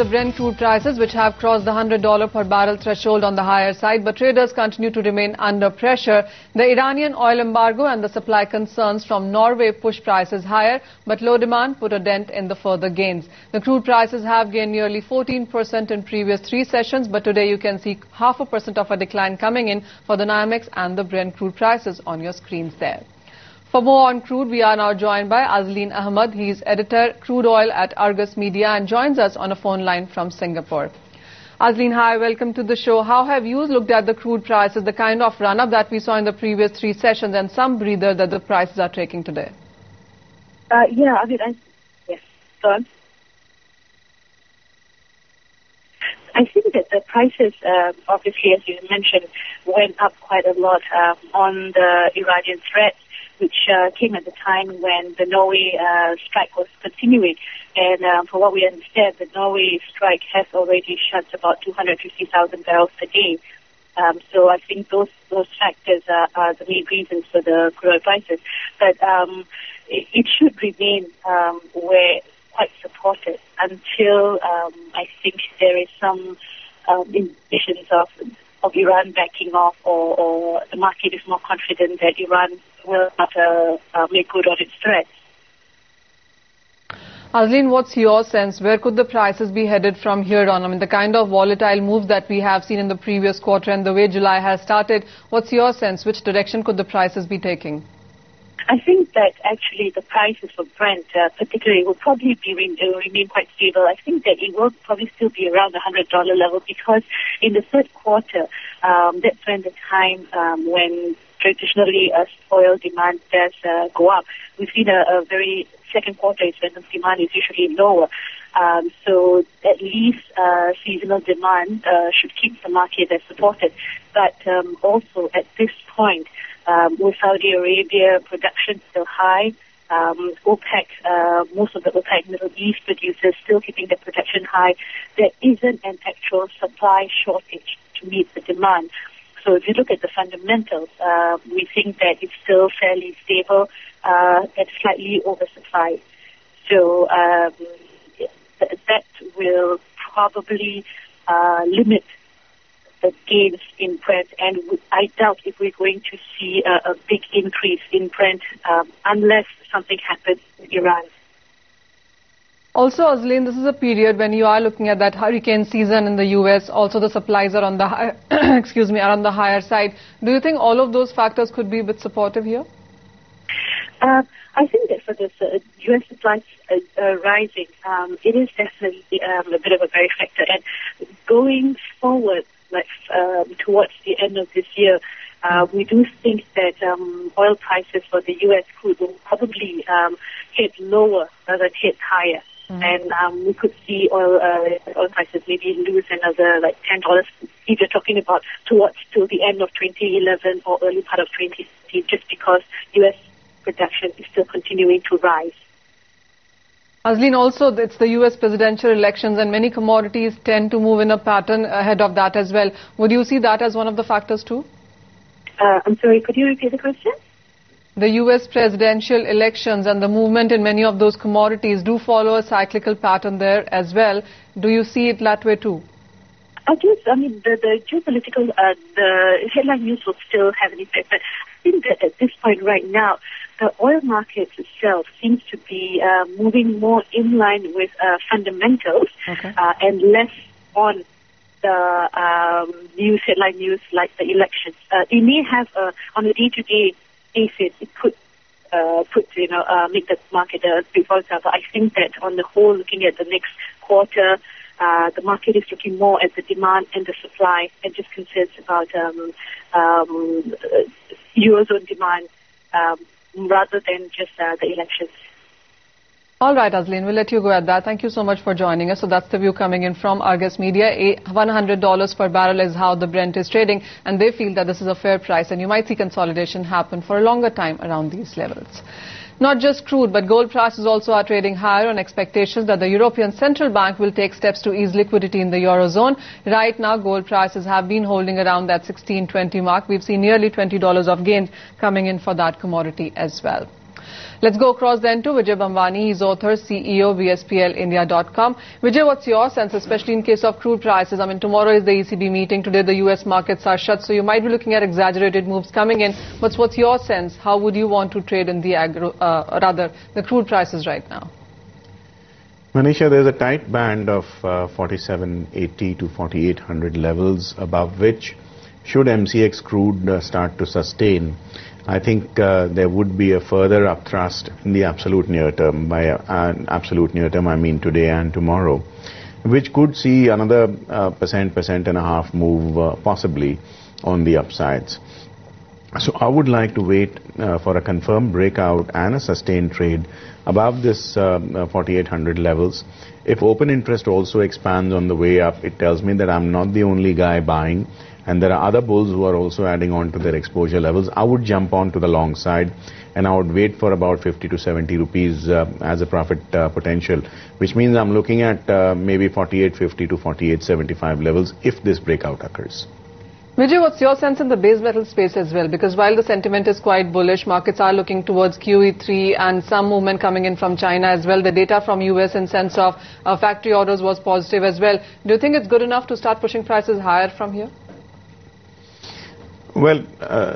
the Brent crude prices, which have crossed the $100 per barrel threshold on the higher side, but traders continue to remain under pressure. The Iranian oil embargo and the supply concerns from Norway push prices higher, but low demand put a dent in the further gains. The crude prices have gained nearly 14% in previous 3 sessions, but today you can see 0.5% of a decline coming in for the NYMEX and the Brent crude prices on your screens there. For more on crude, we are now joined by Azleen Ahmed. He is editor crude oil at Argus Media and joins us on a phone line from Singapore. Azleen, hi, welcome to the show. How have you looked at the crude prices, the kind of run-up that we saw in the previous 3 sessions and some breather that the prices are taking today? Yes, go on. I think that the prices, obviously, as you mentioned, went up quite a lot on the Iranian threat, which came at the time when the Norway strike was continuing. And from what we understand, the Norway strike has already shut about 250,000 barrels a day. So I think those factors are the main reasons for the crude oil prices. But it should remain quite supported until I think there is some indications of Iran backing off, or the market is more confident that Iran will not make good on its threats. Azleen, what's your sense? Where could the prices be headed from here on? I mean, the kind of volatile moves that we have seen in the previous quarter and the way July has started, what's your sense? Which direction could the prices be taking? I think that actually the prices for Brent particularly will probably remain quite stable. I think that it will probably still be around the $100 level, because in the third quarter, that's when the time when traditionally oil demand does go up. We've seen a very second quarter is when the demand is usually lower. So at least seasonal demand should keep the market as supported. But also at this point, with Saudi Arabia production still high, OPEC, most of the OPEC Middle East producers still keeping their production high, there isn't an actual supply shortage to meet the demand. So if you look at the fundamentals, we think that it's still fairly stable and slightly oversupplied. So that will probably limit the gains in Brent, and I doubt if we're going to see a big increase in Brent unless something happens in Iran. Also, Azleen, this is a period when you are looking at that hurricane season in the U.S. Also, the supplies are on the are on the higher side. Do you think all of those factors could be a bit supportive here? I think that for this U.S. supplies rising, it is definitely a bit of a very factor. And going forward, towards the end of this year, we do think that oil prices for the U.S. crude will probably hit lower rather than hit higher. And we could see oil prices maybe lose another $10 if you're talking about towards till the end of 2011 or early part of 2015, just because U.S. production is still continuing to rise. Azleen, also it's the U.S. presidential elections and many commodities tend to move in a pattern ahead of that as well. Would you see that as one of the factors too? I'm sorry, could you repeat the question? The U.S. presidential elections and the movement in many of those commodities do follow a cyclical pattern there as well. Do you see it that way too? I guess, the geopolitical, the headline news will still have an effect, but I think that at this point right now, the oil market itself seems to be moving more in line with fundamentals, and less on the headline news like the elections. It may have on a day-to-day basis, it could make the market a bit volatile. But I think that on the whole, looking at the next quarter, the market is looking more at the demand and the supply, and just concerns about Eurozone demand rather than just the elections. All right, Azleen, we'll let you go at that. Thank you so much for joining us. So that's the view coming in from Argus Media. $100 per barrel is how the Brent is trading, and they feel that this is a fair price, and you might see consolidation happen for a longer time around these levels. Not just crude, but gold prices also are trading higher on expectations that the European Central Bank will take steps to ease liquidity in the Eurozone. Right now, gold prices have been holding around that 16.20 mark. We've seen nearly $20 of gains coming in for that commodity as well. Let's go across then to Vijay Bambani. He's author, CEO, VSPLindia.com. Vijay, what's your sense, especially in case of crude prices? I mean, tomorrow is the ECB meeting. Today the US markets are shut, so you might be looking at exaggerated moves coming in. But what's your sense? How would you want to trade in the the crude prices right now? Manisha, there's a tight band of 4780 to 4800 levels, above which, should MCX crude start to sustain, I think there would be a further upthrust in the absolute near term. By absolute near term, I mean today and tomorrow, which could see another percent and a half move possibly on the upsides. So I would like to wait for a confirmed breakout and a sustained trade above this 4800 levels. If open interest also expands on the way up, it tells me that I'm not the only guy buying, and there are other bulls who are also adding on to their exposure levels. I would jump on to the long side, and I would wait for about 50 to 70 rupees as a profit potential, which means I'm looking at maybe 4850 to 4875 levels if this breakout occurs. Vijay, what's your sense in the base metal space as well? Because while the sentiment is quite bullish, markets are looking towards QE3 and some movement coming in from China as well. The data from US in sense of factory orders was positive as well. Do you think it's good enough to start pushing prices higher from here? Well,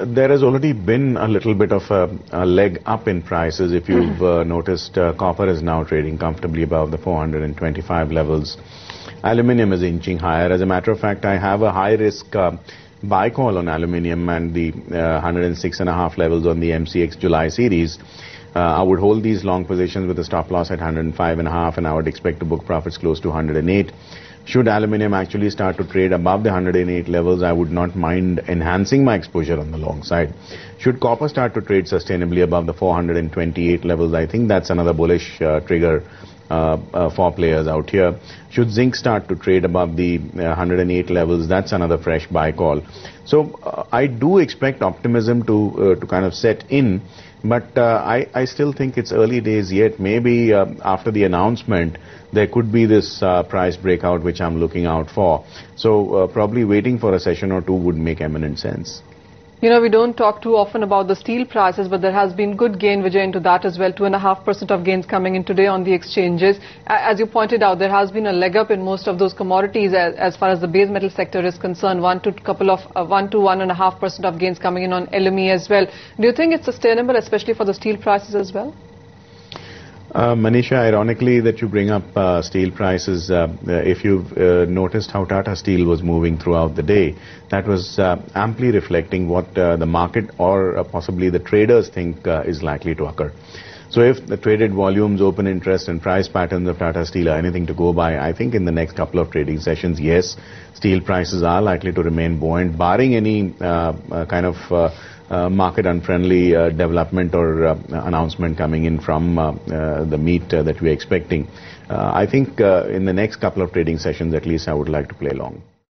there has already been a little bit of a leg up in prices. If you've noticed, copper is now trading comfortably above the 425 levels. Aluminium is inching higher. As a matter of fact, I have a high-risk buy call on aluminium and the 106.5 levels on the MCX July series. I would hold these long positions with a stop loss at 105.5, and I would expect to book profits close to 108. Should aluminium actually start to trade above the 108 levels, I would not mind enhancing my exposure on the long side. Should copper start to trade sustainably above the 428 levels, I think that's another bullish trigger for players out here. Should zinc start to trade above the 108 levels, that's another fresh buy call. So I do expect optimism to kind of set in, but I still think it's early days yet. Maybe after the announcement, there could be this price breakout which I'm looking out for. So probably waiting for a session or two would make eminent sense. You know, we don't talk too often about the steel prices, but there has been good gain, Vijay, into that as well. 2.5% of gains coming in today on the exchanges. As you pointed out, there has been a leg up in most of those commodities as far as the base metal sector is concerned. 1 to 1.5% of gains coming in on LME as well. Do you think it's sustainable, especially for the steel prices as well? Manisha, ironically that you bring up steel prices, if you've noticed how Tata Steel was moving throughout the day, that was amply reflecting what the market or possibly the traders think is likely to occur. So if the traded volumes, open interest and price patterns of Tata Steel are anything to go by, I think in the next couple of trading sessions, yes, steel prices are likely to remain buoyant, barring any kind of market unfriendly development or announcement coming in from the meet that we're expecting. I think in the next couple of trading sessions at least I would like to play along.